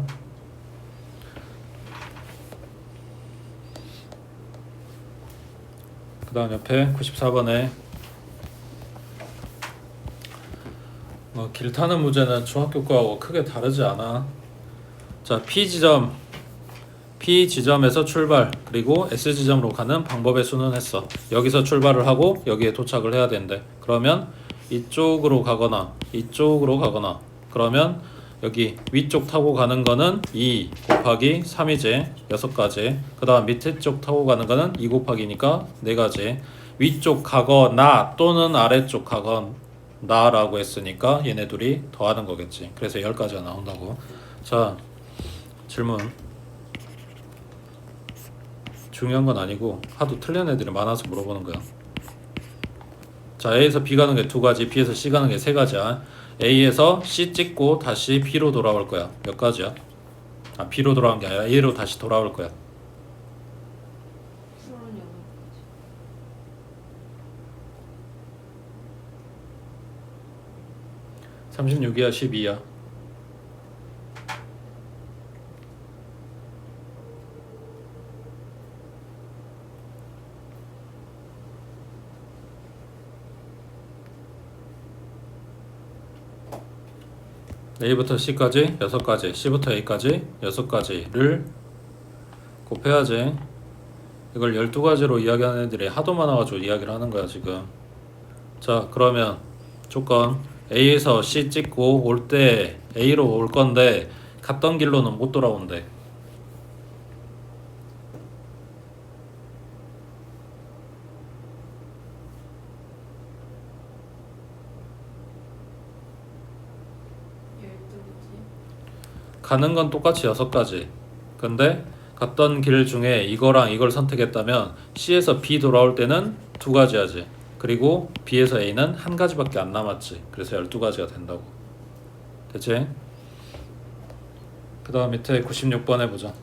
그 다음 옆에 94번에 길 타는 문제는 중학교 거하고 크게 다르지 않아. 자, P 지점에서 출발 그리고 S 지점으로 가는 방법의 수는 했어. 여기서 출발을 하고 여기에 도착을 해야 된대. 그러면 이쪽으로 가거나 이쪽으로 가거나 그러면 여기 위쪽 타고 가는 거는 2 곱하기 3이지 6가지. 그 다음 밑에 쪽 타고 가는 거는 2 곱하기니까 4가지. 위쪽 가거나 또는 아래쪽 가거나 라고 했으니까 얘네 둘이 더하는 거겠지. 그래서 10가지가 나온다고. 자, 질문. 중요한 건 아니고 하도 틀린 애들이 많아서 물어보는 거야. 자, A에서 B 가는 게 2가지, B에서 C 가는 게 3가지야. A에서 C 찍고 다시 B로 돌아올 거야. 몇 가지야? B로 돌아온 게 아니라 A로 다시 돌아올 거야. 수로는 8가지. 36이야, 12야? A부터 C까지 6가지, C부터 A까지 6가지를 곱해야지. 이걸 12가지로 이야기하는 애들이 하도 많아가지고 이야기를 하는 거야 지금. 자, 그러면 조건 A에서 C 찍고 올 때 A로 올 건데 갔던 길로는 못 돌아온대. 가는 건 똑같이 6가지. 근데 갔던 길 중에 이거랑 이걸 선택했다면 C에서 B 돌아올 때는 2가지 하지. 그리고 B에서 A는 1가지밖에 안 남았지. 그래서 12가지가 된다고. 됐지? 그 다음 밑에 96번 해보자.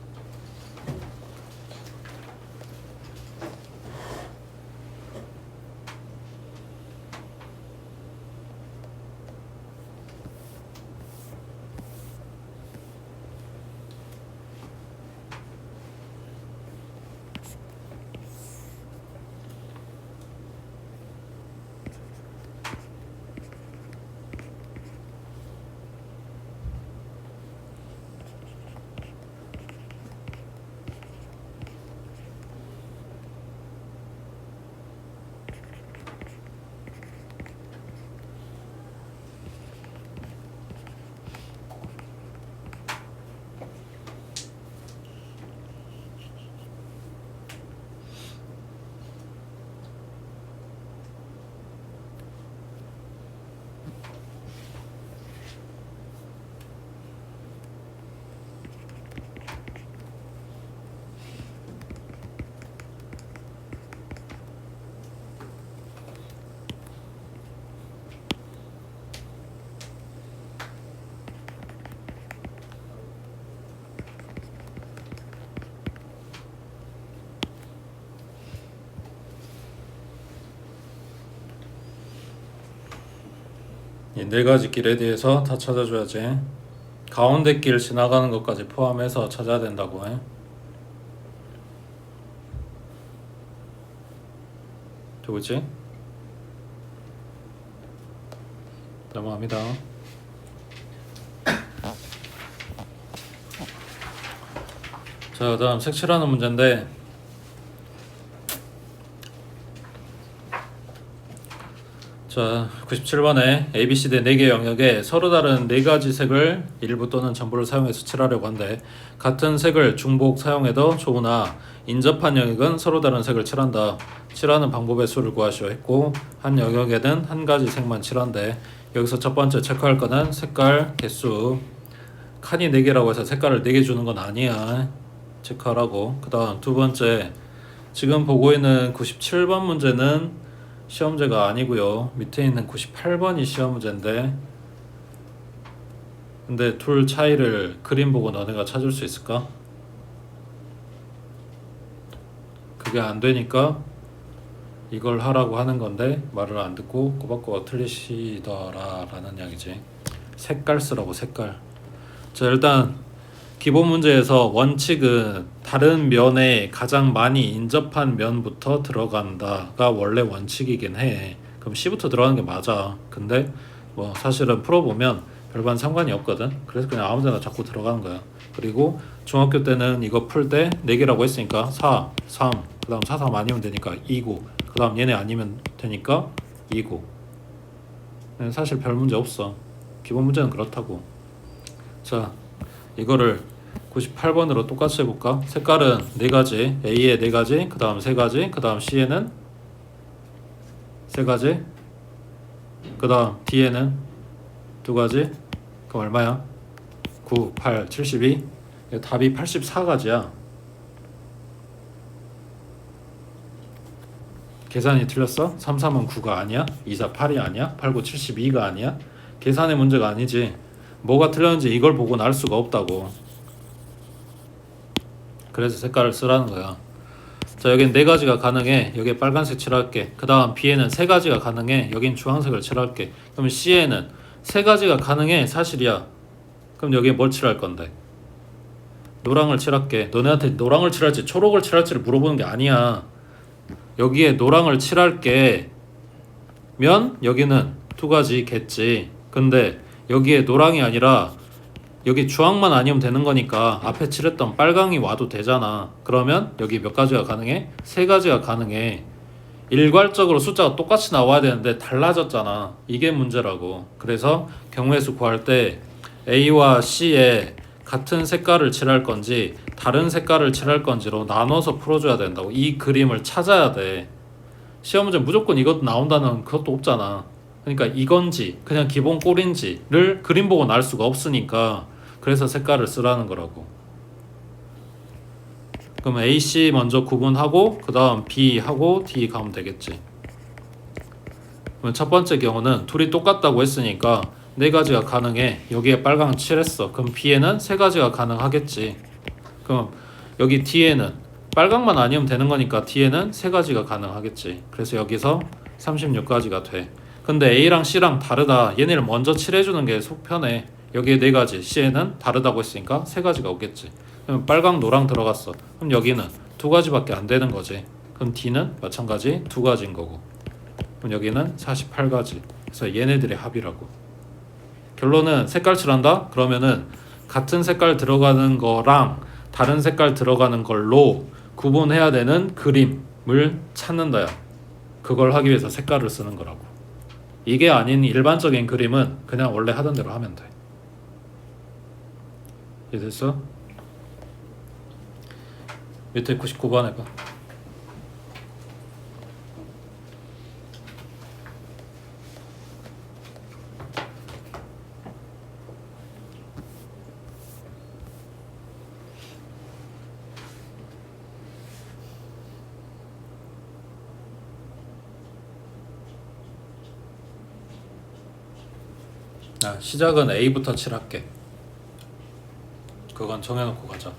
이 네 가지 길에 대해서 다 찾아줘야지. 가운데 길 지나가는 것까지 포함해서 찾아야 된다고 해. 되겠지? 넘어갑니다. 자, 다음 색칠하는 문제인데, 자 97번에 ABCD 4개 영역에 서로 다른 4가지 색을 일부 또는 전부를 사용해서 칠하려고 한대. 같은 색을 중복 사용해도 좋으나 인접한 영역은 서로 다른 색을 칠한다. 칠하는 방법의 수를 구하시오 했고, 한 영역에는 한 가지 색만 칠한대. 여기서 첫 번째 체크할 거는 색깔 개수. 칸이 4개라고 해서 색깔을 4개 주는 건 아니야. 체크하라고. 그 다음 두 번째, 지금 보고 있는 97번 문제는 시험 문제가 아니고요. 밑에 있는 98번이 시험 문제인데, 근데 둘 차이를 그림 보고 너네가 찾을 수 있을까? 그게 안 되니까 이걸 하라고 하는 건데 말을 안 듣고 꼬박꼬박 틀리시더라 라는 이야기지. 색깔 쓰라고, 색깔. 자, 일단 기본 문제에서 원칙은 다른 면에 가장 많이 인접한 면부터 들어간다가 원래 원칙이긴 해. 그럼 C부터 들어가는 게 맞아. 근데 뭐 사실은 풀어보면 별반 상관이 없거든. 그래서 그냥 아무데나 자꾸 들어가는 거야. 그리고 중학교 때는 이거 풀 때 4개라고 했으니까 4, 3, 그 다음 4, 3 아니면 되니까 2고, 그 다음 얘네 아니면 되니까 2고. 사실 별 문제 없어. 기본 문제는 그렇다고. 자, 이거를 98번으로 똑같이 해볼까? 색깔은 4가지, A에 4가지, 그 다음 3가지, 그 다음 C에는 3가지, 그 다음 D에는 2가지. 그럼 얼마야? 9, 8, 72. 답이 84가지야. 계산이 틀렸어? 3, 3은 9가 아니야? 2, 4, 8이 아니야? 8, 9, 72가 아니야? 계산의 문제가 아니지. 뭐가 틀렸는지 이걸 보고는 알 수가 없다고. 그래서 색깔을 쓰라는 거야. 자, 여긴 4가지가 가능해. 여기에 빨간색 칠할게. 그 다음 B에는 3가지가 가능해. 여긴 주황색을 칠할게. 그럼 C에는 3가지가 가능해. 사실이야. 그럼 여기에 뭘 칠할 건데? 노랑을 칠할게. 너네한테 노랑을 칠할지 초록을 칠할지를 물어보는 게 아니야. 여기에 노랑을 칠할게 면 여기는 2가지겠지. 근데 여기에 노랑이 아니라 여기 주황만 아니면 되는 거니까 앞에 칠했던 빨강이 와도 되잖아. 그러면 여기 몇 가지가 가능해? 3가지가 가능해. 일괄적으로 숫자가 똑같이 나와야 되는데 달라졌잖아. 이게 문제라고. 그래서 경우의 수 구할 때 A와 C에 같은 색깔을 칠할 건지 다른 색깔을 칠할 건지로 나눠서 풀어줘야 된다고. 이 그림을 찾아야 돼. 시험 문제 무조건 이것도 나온다는 그것도 없잖아. 그러니까 이건지 그냥 기본 꼴인지를 그림 보고 알 수가 없으니까, 그래서 색깔을 쓰라는 거라고. 그럼 A, C 먼저 구분하고 그 다음 B 하고 D 가면 되겠지. 그럼 첫 번째 경우는 둘이 똑같다고 했으니까 네 가지가 가능해. 여기에 빨강 칠했어. 그럼 B에는 세 가지가 가능하겠지. 그럼 여기 D에는 빨강만 아니면 되는 거니까 D에는 세 가지가 가능하겠지. 그래서 여기서 36가지가 돼. 근데 A랑 C랑 다르다. 얘네를 먼저 칠해주는 게 속 편해. 여기에 네 가지, C에는 다르다고 했으니까 세 가지가 오겠지. 그럼 빨강, 노랑 들어갔어. 그럼 여기는 두 가지밖에 안 되는 거지. 그럼 D는 마찬가지 두 가지인 거고. 그럼 여기는 48가지. 그래서 얘네들의 합이라고. 결론은 색깔 칠한다? 그러면은 같은 색깔 들어가는 거랑 다른 색깔 들어가는 걸로 구분해야 되는 그림을 찾는다야. 그걸 하기 위해서 색깔을 쓰는 거라고. 이게 아닌 일반적인 그림은 그냥 원래 하던 대로 하면 돼. 이해됐어? 밑에 99번 해봐. 시작은 A부터 칠할게. 그건 정해놓고 가자.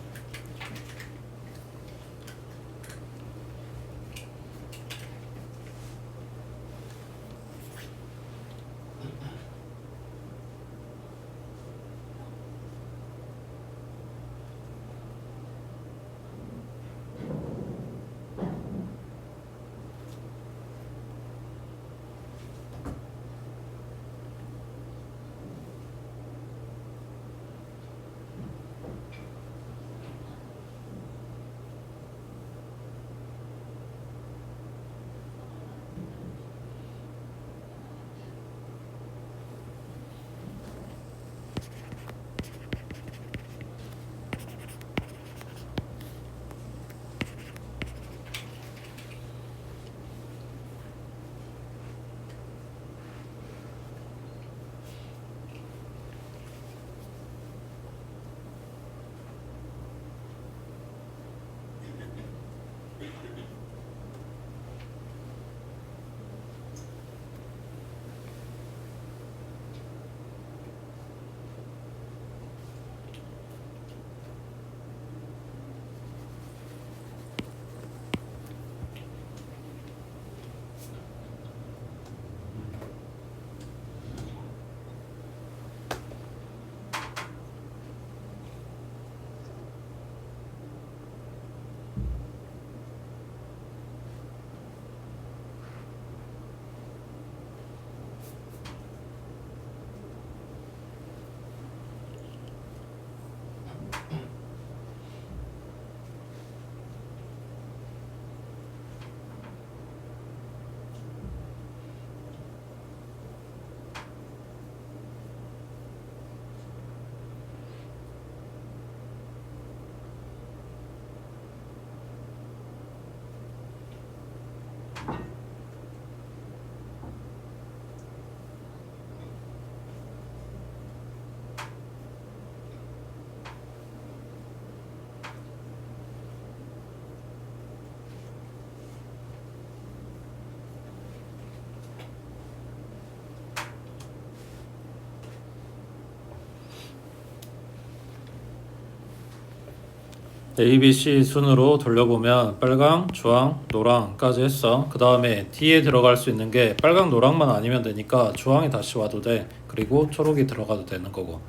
A, B, C 순으로 돌려보면 빨강, 주황, 노랑까지 했어. 그 다음에 D에 들어갈 수 있는 게 빨강, 노랑만 아니면 되니까 주황이 다시 와도 돼. 그리고 초록이 들어가도 되는 거고.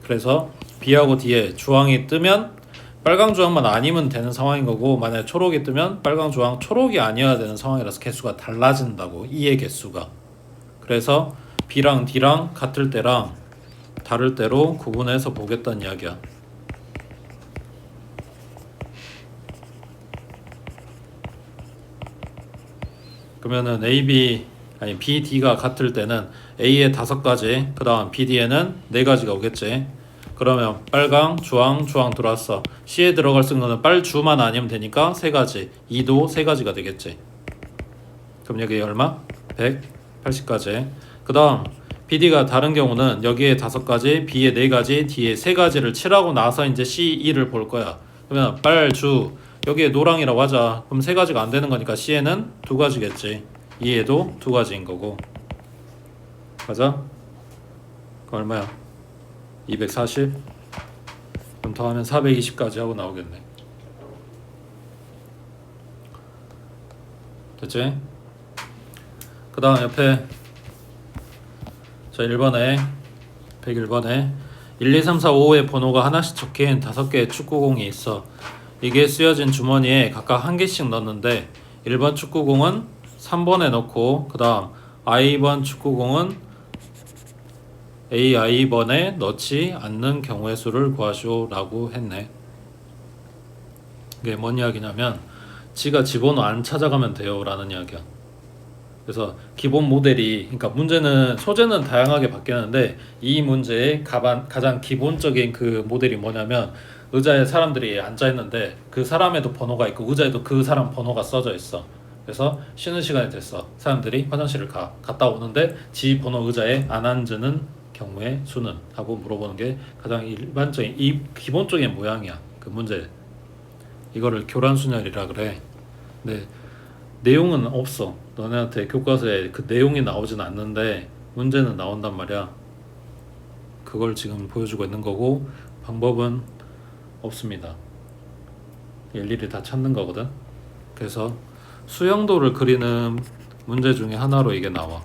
그래서 B하고 D에 주황이 뜨면 빨강, 주황만 아니면 되는 상황인 거고, 만약에 초록이 뜨면 빨강, 주황, 초록이 아니어야 되는 상황이라서 개수가 달라진다고. E의 개수가. 그래서 B랑 D랑 같을 때랑 다를 때로 구분해서 보겠다는 이야기야. 그러면은 B, D가 같을 때는 A에 5가지, 그 다음 B, D에는 4가지가 오겠지. 그러면 빨강, 주황, 주황 들어왔어. C에 들어갈 수 있는 거는 빨주만 아니면 되니까 3가지. E도 3가지가 되겠지. 그럼 여기 얼마? 180가지. 그 다음 BD가 다른 경우는 여기에 5가지, B에 4가지, D에 3가지를 칠하고 나서 이제 C, E를 볼 거야. 그러면 빨주 여기에 노랑이라고 하자. 그럼 3가지가 안 되는 거니까 C에는 2가지겠지. E에도 2가지인 거고. 맞아? 그럼 얼마야? 240? 그럼 더하면 420까지 하고 나오겠네. 됐지? 그 다음 옆에 자 1번에 101번에 1, 2, 3, 4, 5의 번호가 하나씩 적힌 5개의 축구공이 있어. 이게 쓰여진 주머니에 각각 한 개씩 넣는데 1번 축구공은 3번에 넣고 그 다음 I번 축구공은 AI번에 넣지 않는 경우의 수를 구하시오 라고 했네. 이게 뭔 이야기냐면 지가 집번호 안 찾아가면 돼요 라는 이야기야. 그래서 기본 모델이 그러니까 문제는 소재는 다양하게 바뀌었는데 이 문제의 가장 기본적인 그 모델이 뭐냐면 의자에 사람들이 앉아 있는데 그 사람에도 번호가 있고 의자에도 그 사람 번호가 써져 있어. 그래서 쉬는 시간이 됐어. 사람들이 화장실을 갔다 오는데 지 번호 의자에 안 앉는 경우의 수는 하고 물어보는 게 가장 일반적인 이 기본적인 모양이야. 그 문제. 이거를 교란순열이라 그래. 근데 내용은 없어. 너네한테 교과서에 그 내용이 나오진 않는데 문제는 나온단 말이야. 그걸 지금 보여주고 있는 거고 방법은 없습니다. 일일이 다 찾는 거거든. 그래서 수영도를 그리는 문제 중에 하나로 이게 나와.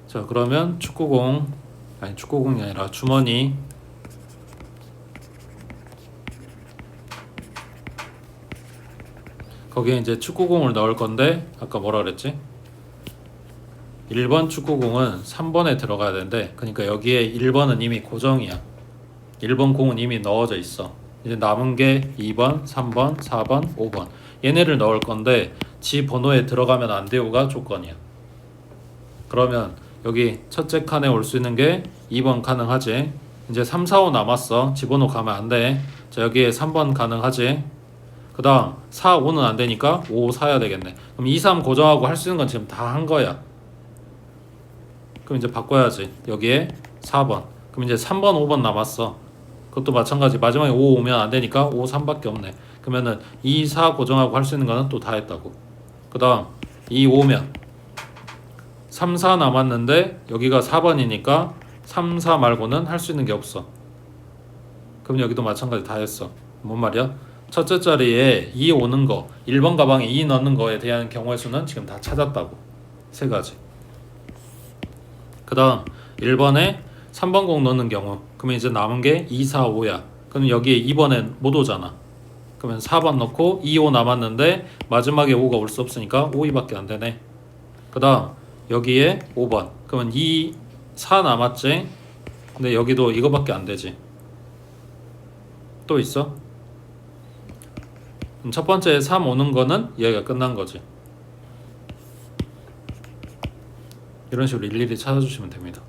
자 그러면 축구공이 아니라 주머니 거기에 이제 축구공을 넣을 건데 아까 뭐라 그랬지? 1번 축구공은 3번에 들어가야 되는데 그러니까 여기에 1번은 이미 고정이야. 1번 공은 이미 넣어져 있어. 이제 남은 게 2번, 3번, 4번, 5번 얘네를 넣을 건데 지 번호에 들어가면 안 돼요가 조건이야. 그러면 여기 첫째 칸에 올 수 있는 게 2번 가능하지. 이제 3, 4, 5 남았어. 지 번호 가면 안 돼. 자 여기에 3번 가능하지. 그 다음 4, 5는 안 되니까 5 사야 되겠네. 그럼 2, 3 고정하고 할 수 있는 건 지금 다 한 거야. 그럼 이제 바꿔야지. 여기에 4번. 그럼 이제 3번, 5번 남았어. 그것도 마찬가지. 마지막에 5 오면 안 되니까 5, 3밖에 없네. 그러면은 2, 4 고정하고 할 수 있는 거는 또 다 했다고. 그 다음 2, 5면 3, 4 남았는데 여기가 4번이니까 3, 4 말고는 할 수 있는 게 없어. 그럼 여기도 마찬가지 다 했어. 뭔 말이야? 첫째 자리에 2 오는 거 1번 가방에 2 넣는 거에 대한 경우의 수는 지금 다 찾았다고. 세 가지. 그 다음 1번에 3번 공 넣는 경우 그러면 이제 남은 게 2, 4, 5야. 그럼 여기에 2번엔 못 오잖아. 그러면 4번 넣고 2, 5 남았는데 마지막에 5가 올 수 없으니까 5, 2밖에 안 되네. 그 다음 여기에 5번 그러면 2, 4 남았지. 근데 여기도 이거밖에 안 되지. 또 있어? 그럼 첫 번째 3 오는 거는 얘가 끝난 거지. 이런 식으로 일일이 찾아주시면 됩니다.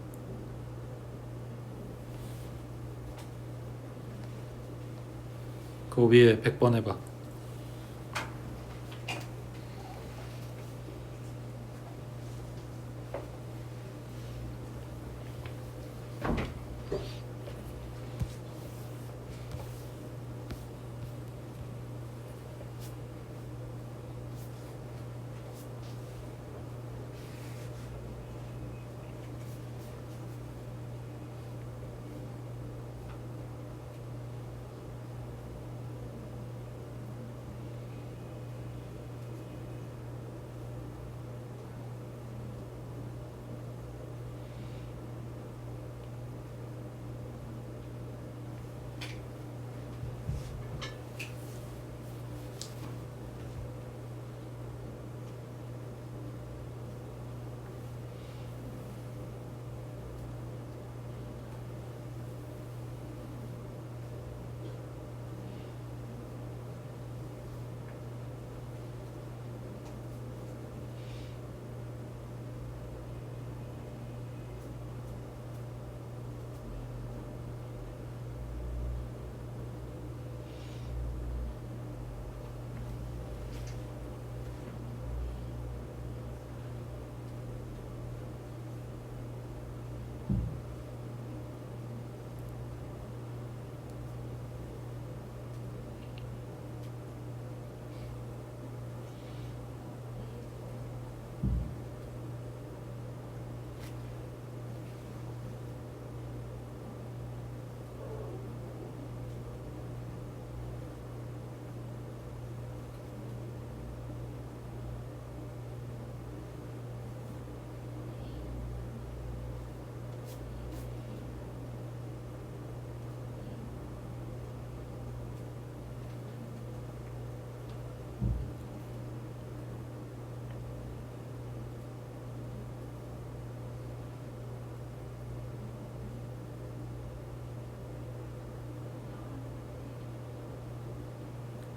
그 위에 100번 해봐.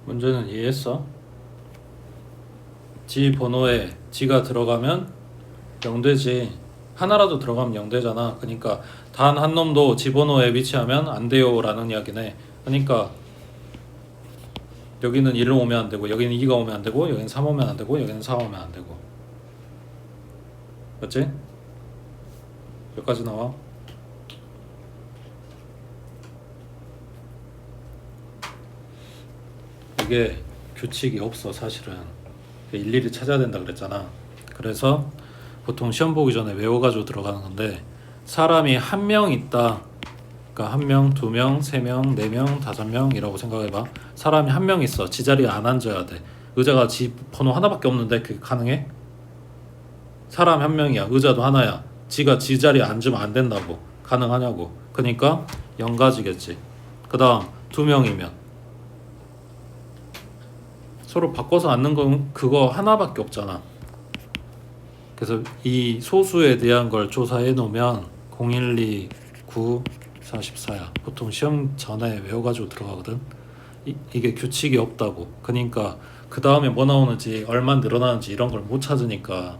문제는 이해했어? 지 번호에 지가 들어가면 0되지. 하나라도 들어가면 0되잖아. 그러니까 단 한 놈도 지 번호에 위치하면 안 돼요 라는 이야기네. 그러니까 여기는 1 오면 안 되고, 여기는 2가 오면 안 되고, 여기는 3 오면 안 되고, 여기는 4 오면 안 되고. 맞지? 여기까지 나와. 이게 규칙이 없어 사실은. 일일이 찾아야 된다 그랬잖아. 그래서 보통 시험 보기 전에 외워가지고 들어가는 건데, 사람이 한 명 있다. 그러니까 한 명, 두 명, 세 명, 네 명, 다섯 명이라고 생각해봐. 사람이 한 명 있어. 지 자리에 안 앉아야 돼. 의자가 지 번호 하나밖에 없는데 그게 가능해? 사람 한 명이야. 의자도 하나야. 지가 지 자리에 앉으면 안 된다고. 가능하냐고. 그러니까 0가지겠지. 그 다음 두 명이면 서로 바꿔서 앉는 건 그거 하나밖에 없잖아. 그래서 이 소수에 대한 걸 조사해 놓으면 012, 9, 44야. 보통 시험 전에 외워가지고 들어가거든. 이게 규칙이 없다고. 그러니까 그 다음에 뭐 나오는지, 얼마 늘어나는지 이런 걸 못 찾으니까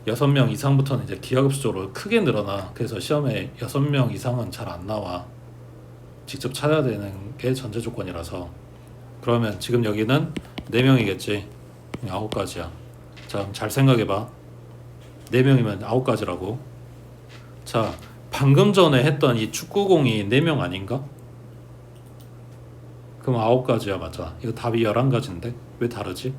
6명 이상부터는 이제 기하급수적으로 크게 늘어나. 그래서 시험에 6명 이상은 잘 안 나와. 직접 찾아야 되는 게 전제 조건이라서. 그러면 지금 여기는 4명이겠지. 9가지야. 자, 그럼 잘 생각해봐. 4명이면 9가지라고. 자, 방금 전에 했던 이 축구공이 4명 아닌가? 그럼 9가지야. 맞아. 이거 답이 11가지인데 왜 다르지?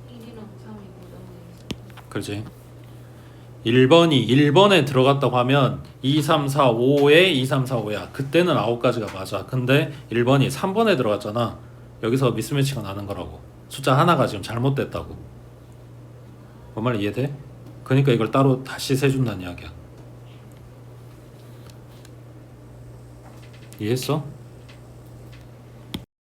일이랑 3이 고정돼 있어. 그렇지. 1번이 1번에 들어갔다고 하면 2, 3, 4, 5에 2, 3, 4, 5야. 그때는 9가지가 맞아. 근데 1번이 3번에 들어갔잖아. 여기서 미스매치가 나는 거라고. 숫자 하나가 지금 잘못됐다고. 뭔 말 이해돼? 그러니까 이걸 따로 다시 세준다는 이야기야. 이해했어?